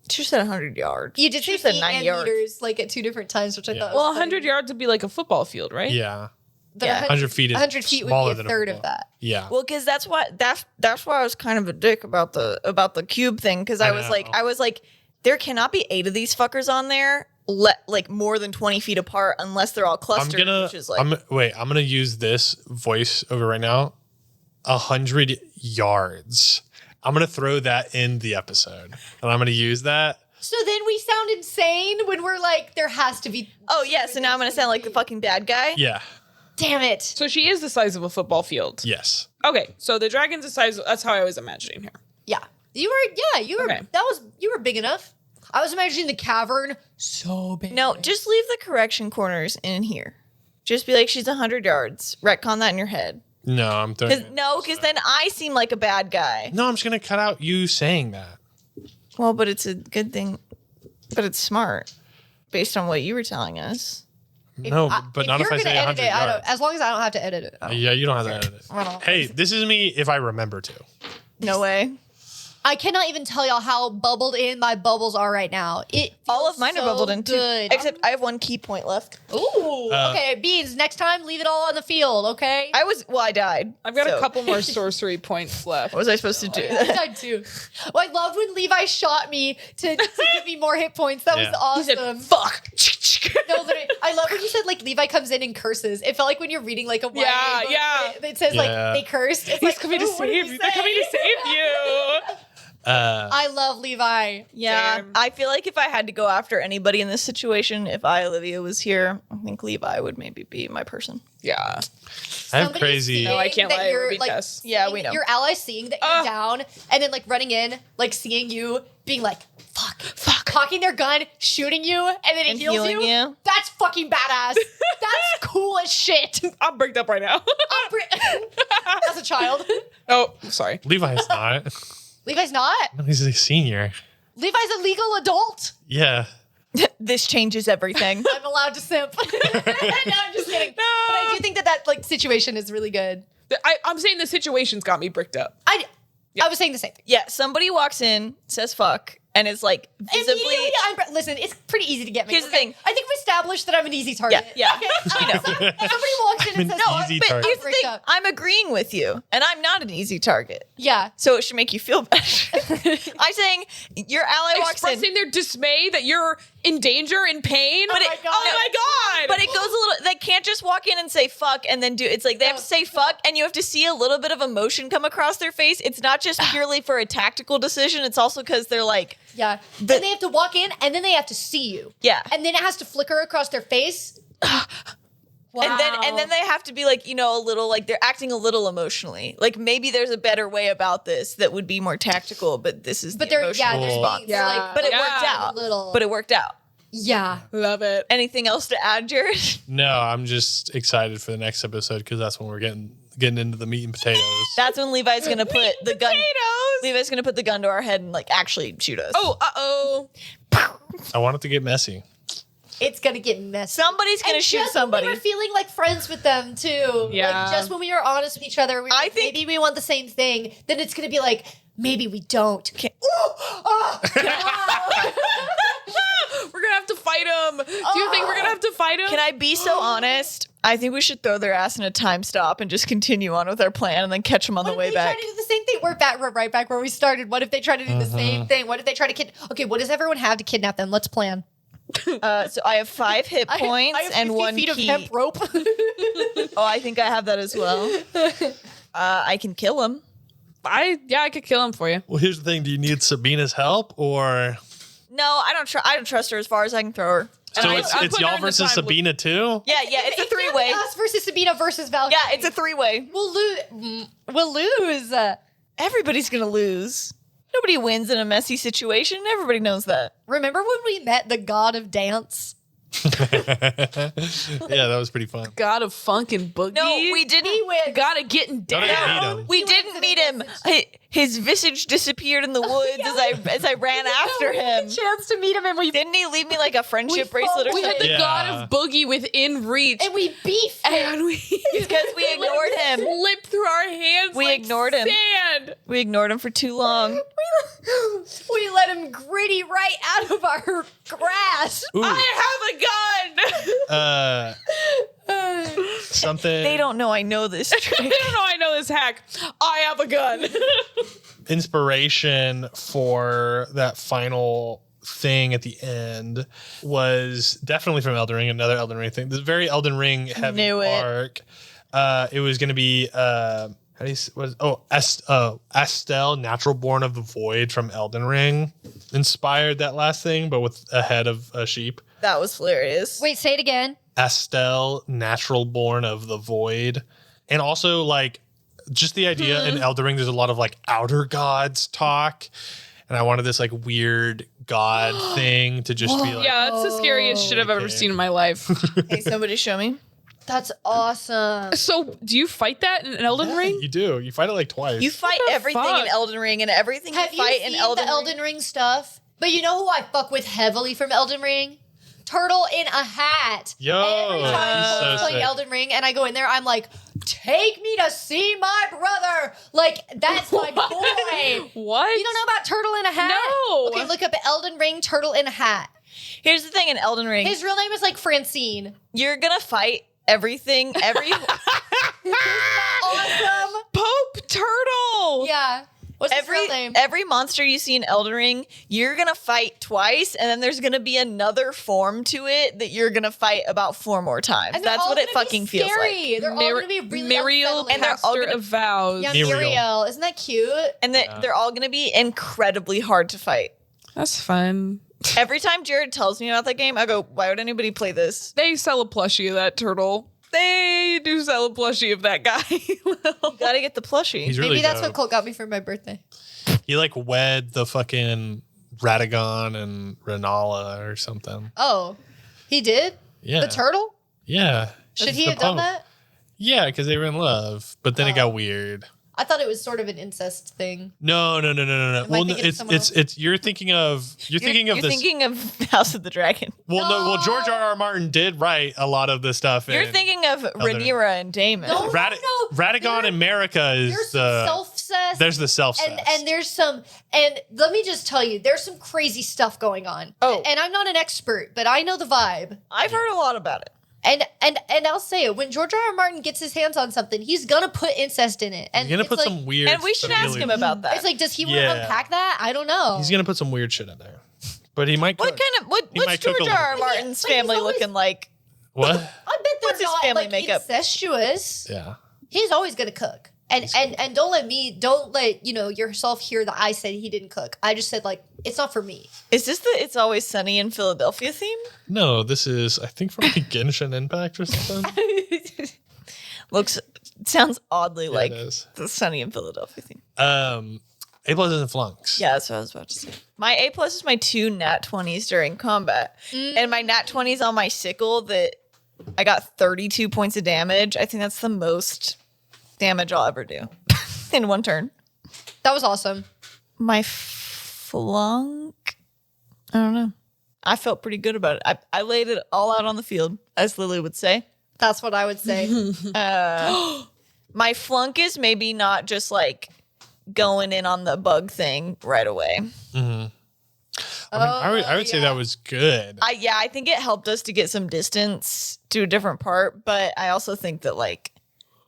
She said 100 yards. You did She say said feet 9 and yards. meters like at 2 different times, which I thought was Well, funny. 100 yards would be like a football field, right? Yeah. But Yeah. 100 feet is 100 feet would smaller be a than third football. of that. Yeah. Well, because that's why I was kind of a dick about the cube thing, because I was like, there cannot be 8 of these fuckers on there, like more than 20 feet apart, unless they're all clustered. Which is like, I'm gonna use this voice over right now. 100 yards. I'm gonna throw that in the episode, and I'm gonna use that. So then we sound insane when we're like, there has to be. oh yeah, so now I'm gonna sound like the fucking bad guy. Yeah. Damn it. So she is the size of a football field. Yes. Okay, so the dragon's the size. That's how I was imagining her. Yeah. You were, Okay. you were big enough. I was imagining the cavern so big. No, just leave the correction corners in here. Just be like, she's 100 yards. Retcon that in your head. No, I'm throwing. Because then I seem like a bad guy. No, I'm just gonna cut out you saying that. Well, but it's a good thing. But it's smart, based on what you were telling us. No, but not if I say 100 yards. As long as I don't have to edit it. Yeah, you don't have to edit it. Hey, this is me if I remember to. No way. I cannot even tell y'all how bubbled in my bubbles are right now. All of mine are bubbled in too. Good. Except I have one key point left. Ooh. Okay, Beans, next time leave it all on the field, okay? I died. I've got a couple more sorcery points left. What was I supposed to do? I died too. Well, I loved when Levi shot me to give me more hit points. That was awesome. Fuck. No, literally, I love when you said like Levi comes in and curses. It felt like when you're reading like a YA book, it says like they cursed. It's He's like, coming to save you. They're coming to save you. I love Levi. Yeah, Same. I feel like if I had to go after anybody in this situation, if Olivia was here, I think Levi would maybe be my person. Yeah. I have crazy. No, I can't lie. It would be Tess. Yeah, we know. Your ally seeing that you're down and then like running in, like seeing you being like, fuck, cocking their gun, shooting you, and then it heals healing you. That's fucking badass. That's cool as shit. I'm bricked up right now. As a child. Oh, sorry. Levi's not. Levi's not. No, he's a senior. Levi's a legal adult. Yeah. This changes everything. I'm allowed to simp. No, I'm just kidding. No. But I do think that like situation is really good. I'm saying the situation's got me bricked up. I was saying the same thing. Yeah, somebody walks in, says fuck, and is like visibly. Immediately, listen, it's pretty easy to get me. Here's the thing. I think we established that I'm an easy target. Yeah. Okay? Somebody walks in and says, I'm an easy But target. here's the thing. I'm agreeing with you, and I'm not an easy target. Yeah. So it should make you feel better. I'm saying your ally walks in. Expressing their dismay that you're in danger, in pain. Oh my God. But it goes a little. They can't just walk in and say fuck and then do. It's like they have to say fuck, and you have to see a little bit of emotion come across their face. It's not just purely for a tactical decision. It's also because they're like, Yeah. Then they have to walk in and then they have to see you. Yeah. And then it has to flicker across their face. Wow. and then they have to be like, you know, a little like they're acting a little emotionally. Like maybe there's a better way about this that would be more tactical, but this is the emotional response. Like, But it worked out. But it worked out. Yeah. Love it. Anything else to add, Jared? No, I'm just excited for the next episode because that's when we're getting into the meat and potatoes. That's when Levi's gonna put the gun. Levi's gonna put the gun to our head and like actually shoot us. Oh, I want it to get messy. It's gonna get messy. Somebody's gonna shoot just somebody. When we were feeling like friends with them too. Yeah. Like just when we were honest with each other, we were like, maybe we want the same thing. Then it's gonna be like, maybe we don't. we're gonna have to fight him. Do you think we're gonna have to fight him? Can I be so honest? I think we should throw their ass in a time stop and just continue on with our plan and then catch them on the way back. What if they try to do the same thing? We're right back where we started. What if they try to do the same thing? What if they try to Okay, what does everyone have to kidnap them? Let's plan. So I have 5 hit points I have and 50 1 feet key. of hemp rope. Oh, I think I have that as well. I can kill him. I could kill him for you. Well, here's the thing. Do you need Sabina's help or? No, I don't trust her as far as I can throw her. So I'm it's putting y'all her in the versus time loop. Sabina too? Yeah, it's a It's gonna be 3-way. Us versus Sabina versus Valkyrie. Yeah, it's a 3-way. We'll lose. Everybody's gonna lose. Nobody wins in a messy situation. Everybody knows that. Remember when we met the god of dance? Yeah, that was pretty fun. God of funk and boogie. No, we didn't. God of getting Don't down. even meet him. We didn't meet him. His visage disappeared in the woods as I ran after him. Chance to meet him, and we Didn't he leave me like a friendship bracelet or We had something? the God of boogie within reach. beefed. And we Because we ignored him. slipped through our hands. We like ignored him. Sand. We ignored him for too long. We let him gritty right out of our grass. Ooh, I have a gun. something. They don't know I know this trick. I don't know. I know this hack. I have a gun. Inspiration for that final thing at the end was definitely from Elden Ring, another Elden Ring thing. This very Elden Ring heavy Knew it. arc. It was going to be Astel, Natural Born of the Void from Elden Ring, inspired that last thing, but with a head of a sheep. That was hilarious. Wait, say it again. Astel, Natural Born of the Void, and also like just the idea in Elden Ring. There's a lot of like outer gods talk, and I wanted this like weird god thing to just be like, Yeah, that's the scariest shit I've ever Okay. seen in my life. Hey, somebody show me. That's awesome. So, do you fight that in Elden Ring? You do. You fight it like twice. You fight the everything fuck? in Elden Ring, and everything Have you you fight seen in Elden the Elden Ring stuff? But you know who I fuck with heavily from Elden Ring? Turtle in a hat. Yo, Every time he's so I'm playing sick. Elden Ring and I go in there, I'm like, take me to see my brother. Like, that's my boy. What? You don't know about Turtle in a hat? No. Okay, look up Elden Ring Turtle in a hat. Here's the thing in Elden Ring, His real name is like Francine. you're gonna fight everything, Awesome. Pope Turtle. Yeah. What's his real name? every monster you see in Elden Ring, you're gonna fight twice, and then there's gonna be another form to it that you're gonna fight about 4 more times. And they're That's all what it gonna be fucking feels like. scary. They're all going to be really Muriel, unsettling. and they're all Pastor gonna- of Vows. Yeah, Muriel. Muriel. Isn't that cute? And they're all gonna be incredibly hard to fight. That's fun. Every time Jared tells me about that game, I go, "Why would anybody play this?" They sell a plushie of that turtle. They do sell a plushie of that guy. You gotta get the plushie. He's really Maybe that's dope. what Colt got me for my birthday. He like wed the fucking Radagon and Renala or something. Oh, he did? Yeah. The turtle? Yeah. Should That's he the have done Pope. that? Yeah, because they were in love, but then it got weird. I thought it was sort of an incest thing. No. Am I Well, thinking of someone it's you're thinking of You're this. thinking of House of the Dragon. Well, George R.R. Martin did write a lot of this stuff. You're in thinking of Rhaenyra and Daemon. No. Radagon in America is There's some the self-cess. there's the self and there's some, and let me just tell you, there's some crazy stuff going on. Oh. And I'm not an expert, but I know the vibe. I've heard a lot about it. And I'll say it, when George R.R. Martin gets his hands on something, he's gonna put incest in it. And He's gonna it's put like, some weird. And we should ask him about that. It's like, does he want to Yeah. unpack that? I don't know. He's gonna put some weird shit in there, but he might. What cook. kind of He what's might cook a George little. R. R. Martin's Like, he's family always- looking like? What? I bet they're What's his not family like makeup? incestuous. Yeah. He's always gonna cook. And don't let yourself hear that I said he didn't cook. I just said like it's not for me. Is this the "It's Always Sunny in Philadelphia" theme? No, this is I think from like Genshin Impact or something. Sounds oddly like it is. the "Sunny in Philadelphia" theme. A+ and flunks. Yeah, that's what I was about to say. My A+ is my 2 nat 20s during combat, and my nat 20s on my sickle that I got 32 points of damage. I think that's the most damage I'll ever do in one turn. That was awesome. My flunk, I don't know. I felt pretty good about it. I laid it all out on the field, as Lily would say. That's what I would say. My flunk is maybe not just like going in on the bug thing right away. I would say that was good. I think it helped us to get some distance to a different part, but I also think that like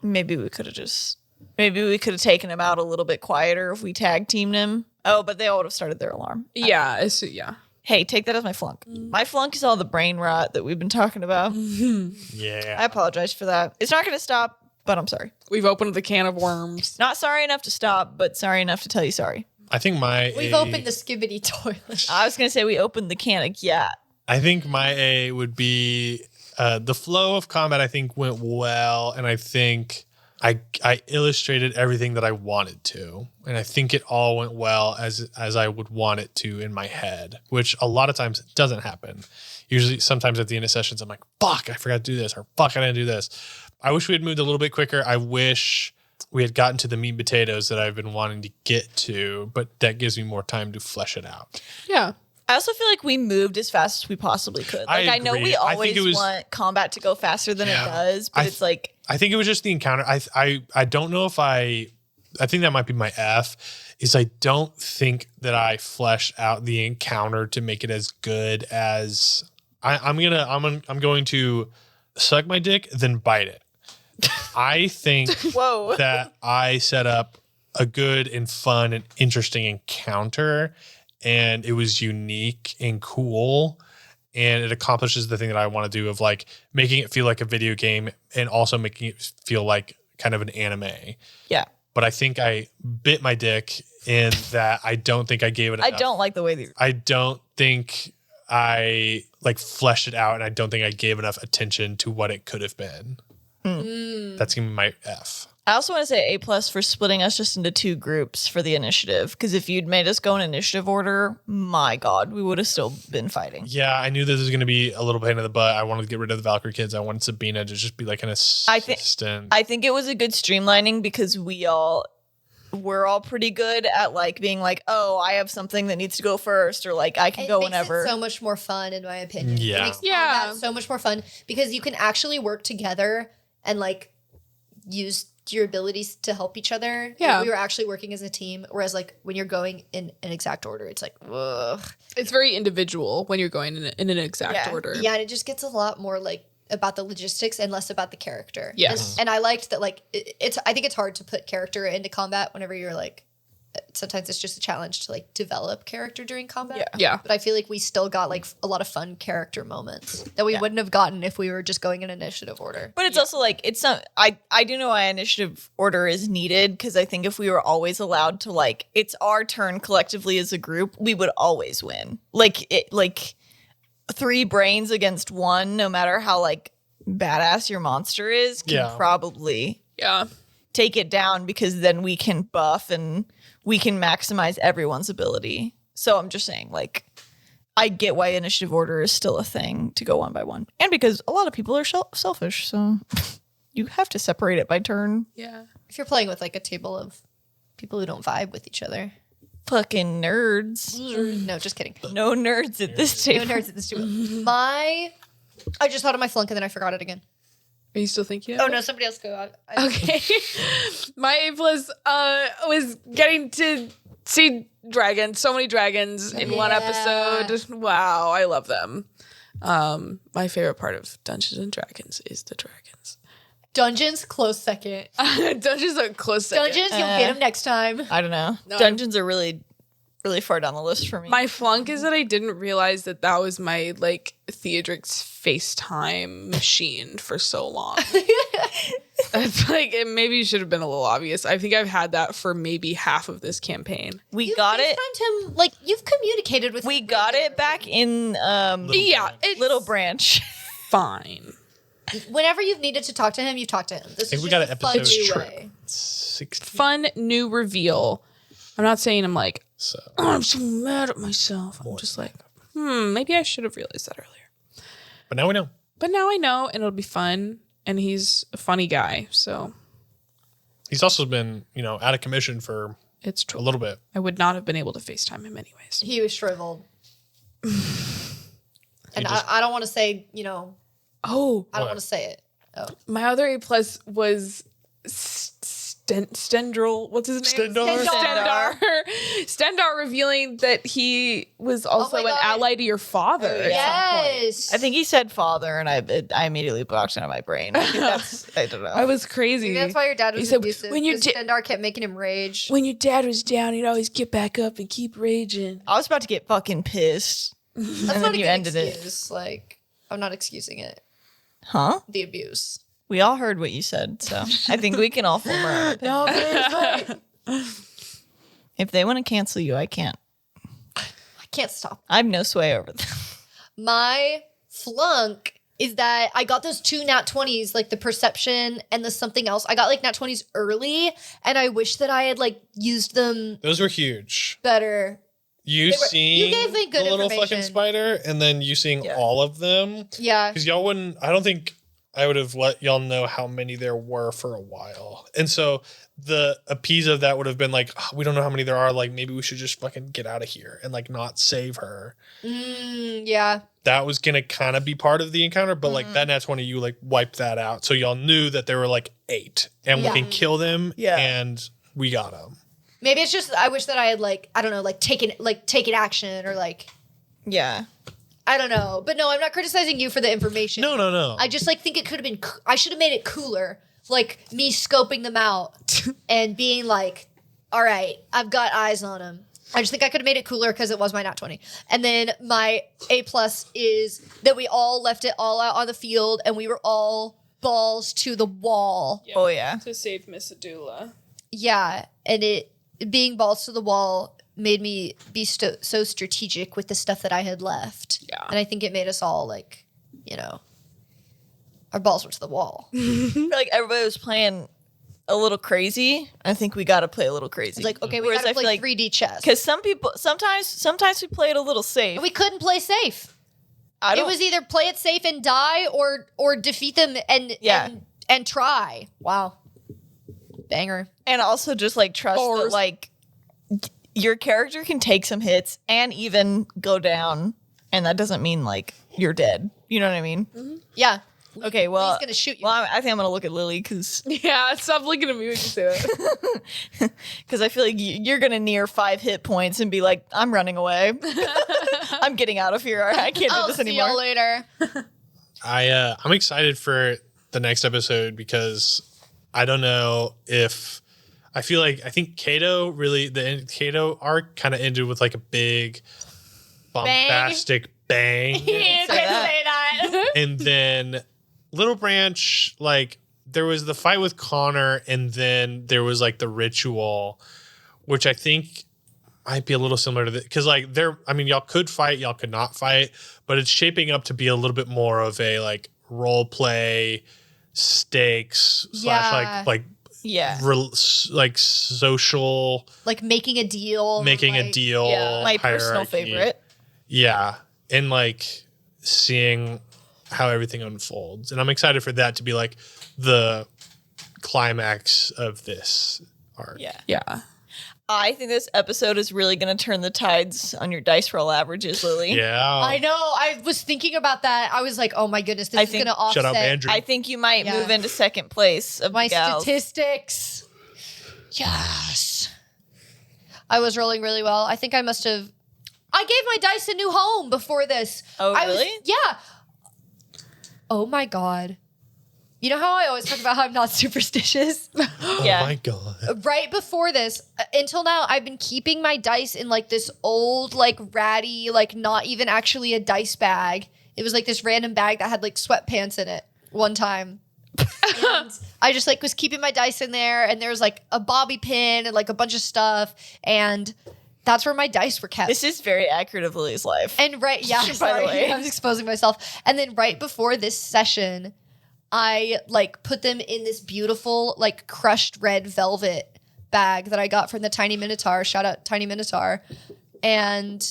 maybe we could have taken him out a little bit quieter if we tag teamed him. Oh, but they all would have started their alarm. Yeah. Hey, take that as my flunk. My flunk is all the brain rot that we've been talking about. Yeah. I apologize for that. It's not going to stop, but I'm sorry. We've opened the can of worms. Not sorry enough to stop, but sorry enough to tell you sorry. I think We've opened the skibidi toilet. I was going to say we opened the can of yeah. I think my A would be the flow of combat. I think went well, and I think I illustrated everything that I wanted to, and I think it all went well as I would want it to in my head, which a lot of times doesn't happen. Usually, sometimes at the end of sessions, I'm like, "Fuck, I forgot to do this," or "Fuck, I didn't do this." I wish we had moved a little bit quicker. I wish we had gotten to the meat and potatoes that I've been wanting to get to, but that gives me more time to flesh it out. Yeah. I also feel like we moved as fast as we possibly could. Like I know agree. we I think always it was- want combat to go faster than it does, but it's like I think it was just the encounter. I don't know if I think that might be my F, is I don't think that I fleshed out the encounter to make it as good as I'm going to suck my dick, then bite it. I think whoa. that I set up a good and fun and interesting encounter, and it was unique and cool, and it accomplishes the thing that I want to do of like making it feel like a video game and also making it feel like kind of an anime. Yeah. But I think I bit my dick in that I don't think I gave it enough. I don't like the way that I don't think I like fleshed it out, and I don't think I gave enough attention to what it could have been. That's gonna be my F. I also want to say A+ for splitting us just into 2 groups for the initiative. Because if you'd made us go in initiative order, my God, we would have still been fighting. Yeah, I knew this was going to be a little pain in the butt. I wanted to get rid of the Valkyrie kids. I wanted Sabina to just be like an assistant. I think it was a good streamlining because we're all pretty good at like being like, oh, I have something that needs to go first, or like I can go whenever. It so much more fun, in my opinion. Yeah. It makes combat so much more fun because you can actually work together and like use your abilities to help each other. Yeah. We were actually working as a team, whereas like when you're going in an exact order, it's like, ugh. It's very individual when you're going in an exact order. Yeah, and it just gets a lot more like about the logistics and less about the character. Yes. And I liked that like I think it's hard to put character into combat whenever you're like, sometimes it's just a challenge to like develop character during combat. Yeah. But I feel like we still got like a lot of fun character moments that we wouldn't have gotten if we were just going in initiative order. But it's also like, it's not, I do know why initiative order is needed, because I think if we were always allowed to like, it's our turn collectively as a group, we would always win. Like 3 brains against 1, no matter how like badass your monster is, can probably take it down, because then we can buff and we can maximize everyone's ability. So I'm just saying, like, I get why initiative order is still a thing to go 1 by 1. And because a lot of people are selfish, so you have to separate it by turn. Yeah. If you're playing with like a table of people who don't vibe with each other. Fucking nerds. No, just kidding. No nerds at this table. No nerds at this table. I just thought of my flunk and then I forgot it again. Are you still thinking? Oh no, somebody else go. Okay. My A+ was getting to see dragons, so many dragons in one episode. Wow, I love them. My favorite part of Dungeons and Dragons is the dragons. Dungeons, close second. Dungeons are close second. Dungeons, you'll get them next time. I don't know. No, Dungeons are really far down the list for me. My flunk is that I didn't realize that was my like Theodric's FaceTime machine for so long. It's like it maybe should have been a little obvious. I think I've had that for maybe half of this campaign. You got it. Him, like you've communicated with. We got it back in Little Branch. Fine. Whenever you've needed to talk to him, you talk to him. This I think is we got an fun episode new way. 60. Fun new reveal. I'm not saying I'm like, So oh, I'm so mad at myself. I'm just like, maybe I should have realized that earlier. but now we know. But now I know, and it'll be fun. And he's a funny guy, so He's also been, out of commission for it's true. a little bit. I would not have been able to FaceTime him anyways. He was shriveled. And I don't want to say, Oh, I don't want to say it. Oh. my other A+ was Stendrel. What's his name? Stendar. Stendar revealing that he was also an God. ally to your father. at some point. Yes. I think he said father, and I immediately blocked it out of my brain. I think I don't know. I was crazy. Maybe that's why your dad was He said, abusive. when your Because Stendar kept making him rage. when your dad was down, he'd always get back up and keep raging. I was about to get fucking pissed. That's and not then a you good ended excuse. Like, I'm not excusing it. Huh? The abuse. We all heard what you said, so I think we can all form our own opinion. If they want to cancel you, I can't. I can't stop. I have no sway over them. My flunk is that I got those 2 nat 20s, like the perception and the something else. I got like nat 20s early, and I wish that I had like used them Those were huge. better. You you seeing gave me good the little fucking information. spider, and then you seeing all of them. Yeah. Because y'all wouldn't, I don't think I would have let y'all know how many there were for a while. And so the appease of that would have been like, oh, we don't know how many there are. Like, maybe we should just fucking get out of here and like not save her. Yeah. That was going to kind of be part of the encounter. But like that nat 20, you like wiped that out. So y'all knew that there were like 8 and we can kill them. Yeah. And we got them. Maybe it's just I wish that I had like, I don't know, like taken action or like, Yeah. I don't know. But no, I'm not criticizing you for the information. No. I just like think it could have been, I should have made it cooler. Like me scoping them out and being like, all right, I've got eyes on them. I just think I could have made it cooler because it was my nat 20. And then my A+ is that we all left it all out on the field and we were all balls to the wall. Yeah. Oh, yeah. To save Miss Adula. Yeah. And it being balls to the wall made me be so strategic with the stuff that I had left. Yeah. And I think it made us all like, our balls were to the wall. I feel like everybody was playing a little crazy, I think we got to play a little crazy. It's like, okay, we Whereas gotta I feel play like 3D chess. because sometimes we play it a little safe. We couldn't play safe. I It don't. was either play it safe and die or defeat them and try. Wow. Banger. And also just like trust that Bars. like your character can take some hits and even go down, and that doesn't mean like you're dead. You know what I mean? Yeah. Okay, well, He's gonna shoot you. Well, I think I'm gonna look at Lily because Yeah, stop looking at me when you say that. I feel like you're gonna near 5 hit points and be like, I'm running away. I'm getting out of here. I can't do I'll this see anymore. y'all later. I'm excited for the next episode because I don't know if I think Kato the Kato arc kind of ended with like a big bombastic bang. You can say that. And then Little Branch, like there was the fight with Connor, and then there was like the ritual, which I think might be a little similar to this. Because like y'all could fight, y'all could not fight, but it's shaping up to be a little bit more of a like role play stakes Yeah. / like Yeah. like social Like making a deal. making a like- deal. yeah. My personal hierarchy. favorite. Yeah. And like seeing how everything unfolds. And I'm excited for that to be like the climax of this arc. Yeah. Yeah. I think this episode is really going to turn the tides on your dice roll averages, Lily. Yeah. I know. I was thinking about that. I was like, oh my goodness, this I is think- going to offset Shut up, Andrew. I think you might Yeah. move into second place of my the gals. statistics. Yes. I was rolling really well. I think I must have. I gave my dice a new home before this. Oh, I was- really? yeah. Oh my God. You know how I always talk about how I'm not superstitious? Oh Yeah. my God. Right before this, until now, I've been keeping my dice in like this old, like ratty, like not even actually a dice bag. It was like this random bag that had like sweatpants in it one time. And I just like was keeping my dice in there, and there was like a bobby pin and like a bunch of stuff, and that's where my dice were kept. This is very accurate of Lily's life. And right, yeah, By the sorry, way. I was exposing myself. And then right before this session, I like put them in this beautiful like crushed red velvet bag that I got from the Tiny Minotaur. Shout out Tiny Minotaur. And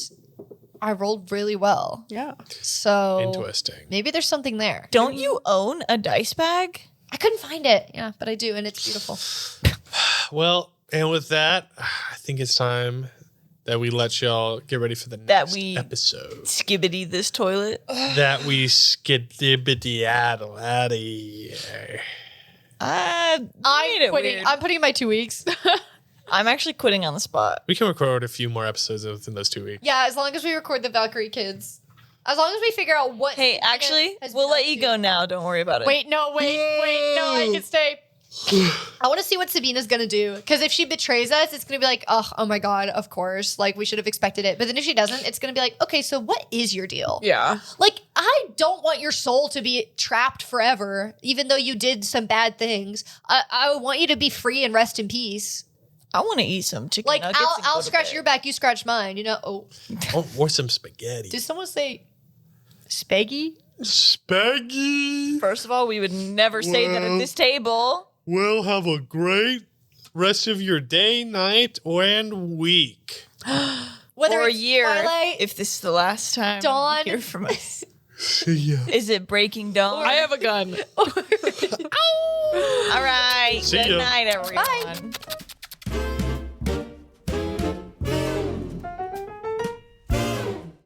I rolled really well. Yeah. So Interesting. maybe there's something there. Don't you own a dice bag? I couldn't find it. Yeah, but I do, and it's beautiful. Well, and with that, I think it's time that we let y'all get ready for the That next we- episode. Skibidi this toilet. That we skidibidi out of here. Made it weird. I'm putting in my 2 weeks. I'm actually quitting on the spot. We can record a few more episodes within those 2 weeks. Yeah, as long as we record the Valkyrie kids. As long as we figure out what. Hey, actually, has we'll been let up you to. go now. Don't worry about it. Wait, no, no, I can stay. I want to see what Sabina's gonna do, because if she betrays us, it's gonna be like, oh my God, of course, like we should have expected it. But then if she doesn't, it's gonna be like, okay, so what is your deal? Yeah. Like, I don't want your soul to be trapped forever, even though you did some bad things. I want you to be free and rest in peace. I want to eat some chicken Like, nuggets. and I'll go to scratch bed. your back, you scratch mine. You know? Oh, Or some spaghetti. did someone say spaggy? Spaghetti. First of all, we would never say that at this table. Well, have a great rest of your day, night, and week. Whether Or a it's year, Twilight, if this is the last time Dawn. you hear from us. See ya. Is it Breaking Dawn? I have a gun. All right. See Good ya. night, everyone.